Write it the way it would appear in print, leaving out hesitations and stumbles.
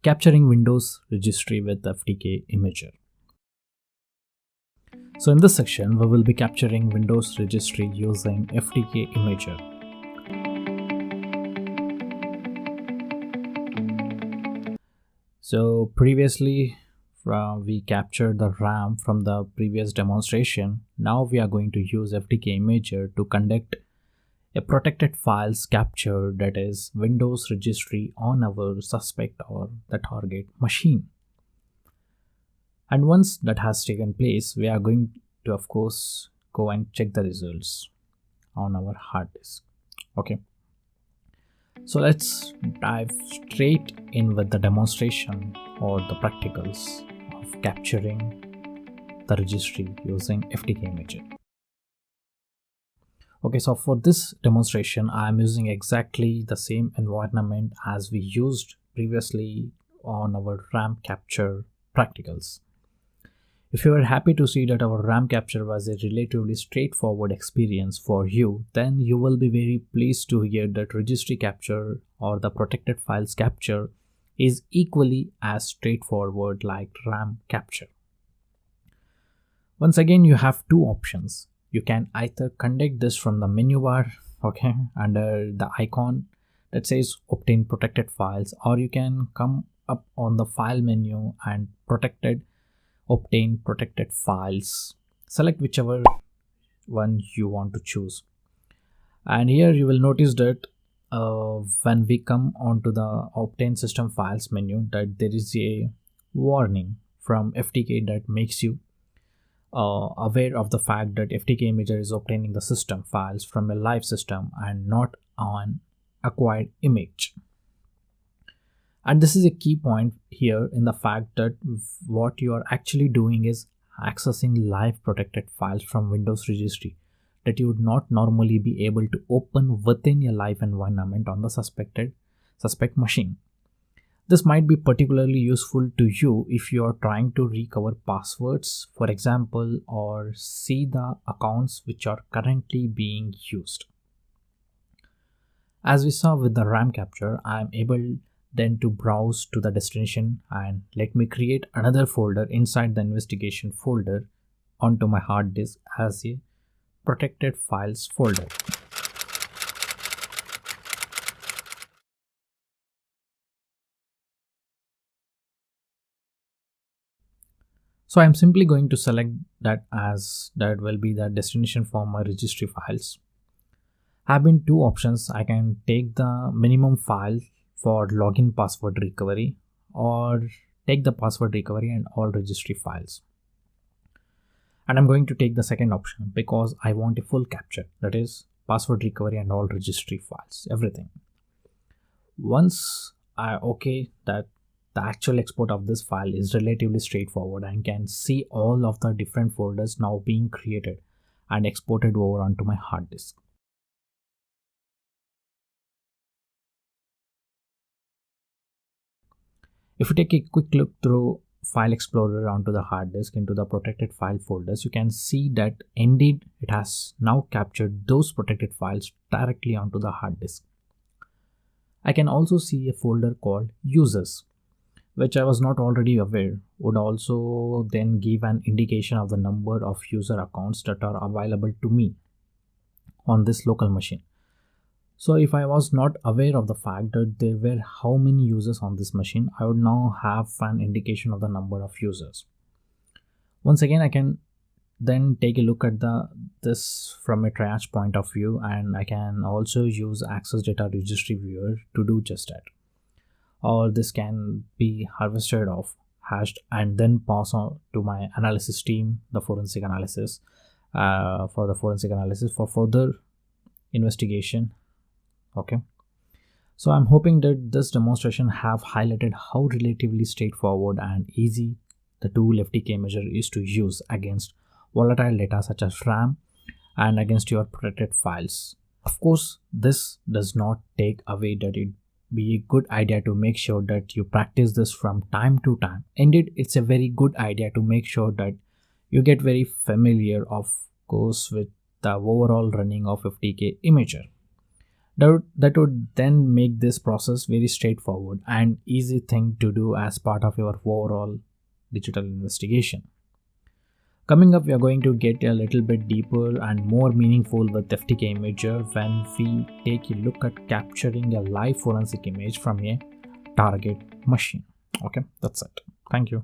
Capturing Windows Registry with FTK Imager. So in this section, we will be capturing Windows Registry using FTK Imager. So previously we captured the RAM from the previous demonstration. Now we are going to use FTK Imager to conduct a protected files capture, that is Windows Registry, on our suspect or the target machine. And once that has taken place, we are going to of course go and check the results on our hard disk. Okay, so let's dive straight in with the demonstration or the practicals of capturing the registry using FTK Imager. Okay, so for this demonstration, I am using exactly the same environment as we used previously on our RAM capture practicals. If you are happy to see that our RAM capture was a relatively straightforward experience for you, then you will be very pleased to hear that registry capture or the protected files capture is equally as straightforward like RAM capture. Once again, you have two options. You can either conduct this from the menu bar, okay, under the icon that says obtain protected files, or you can come up on the file menu and obtain protected files. Select whichever one you want to choose. And here you will notice that when we come onto the obtain system files menu, that there is a warning from FTK that makes you aware of the fact that FTK Imager is obtaining the system files from a live system and not an acquired image. And this is a key point here in the fact that what you are actually doing is accessing live protected files from Windows Registry that you would not normally be able to open within a live environment on the suspect machine. This might be particularly useful to you if you are trying to recover passwords, for example, or see the accounts which are currently being used. As we saw with the RAM capture, I am able then to browse to the destination, and let me create another folder inside the investigation folder onto my hard disk as a protected files folder. So I'm simply going to select that as that will be the destination for my registry files. I have been two options. I can take the minimum file for login password recovery, or take the password recovery and all registry files. And I'm going to take the second option because I want a full capture, that is password recovery and all registry files, everything. Once that the actual export of this file is relatively straightforward and can see all of the different folders now being created and exported over onto my hard disk. If you take a quick look through File Explorer onto the hard disk into the protected file folders, you can see that indeed it has now captured those protected files directly onto the hard disk. I can also see a folder called Users, which I was not already aware would also then give an indication of the number of user accounts that are available to me on this local machine. So if I was not aware of the fact that there were how many users on this machine, I would now have an indication of the number of users. Once again, I can then take a look at this from a triage point of view, and I can also use Access Data Registry Viewer to do just that. Or this can be harvested off, hashed, and then pass on to my analysis team, the forensic analysis, for further investigation. Okay, so I'm hoping that this demonstration have highlighted how relatively straightforward and easy the tool FTK Imager is to use against volatile data such as RAM and against your protected files. Of course, this does not take away that it be a good idea to make sure that you practice this from time to time. Indeed, it's a very good idea to make sure that you get very familiar, of course, with the overall running of FTK Imager. That would then make this process very straightforward and easy thing to do as part of your overall digital investigation. Coming up, we are going to get a little bit deeper and more meaningful with FTK Imager when we take a look at capturing a live forensic image from a target machine. Okay, that's it. Thank you.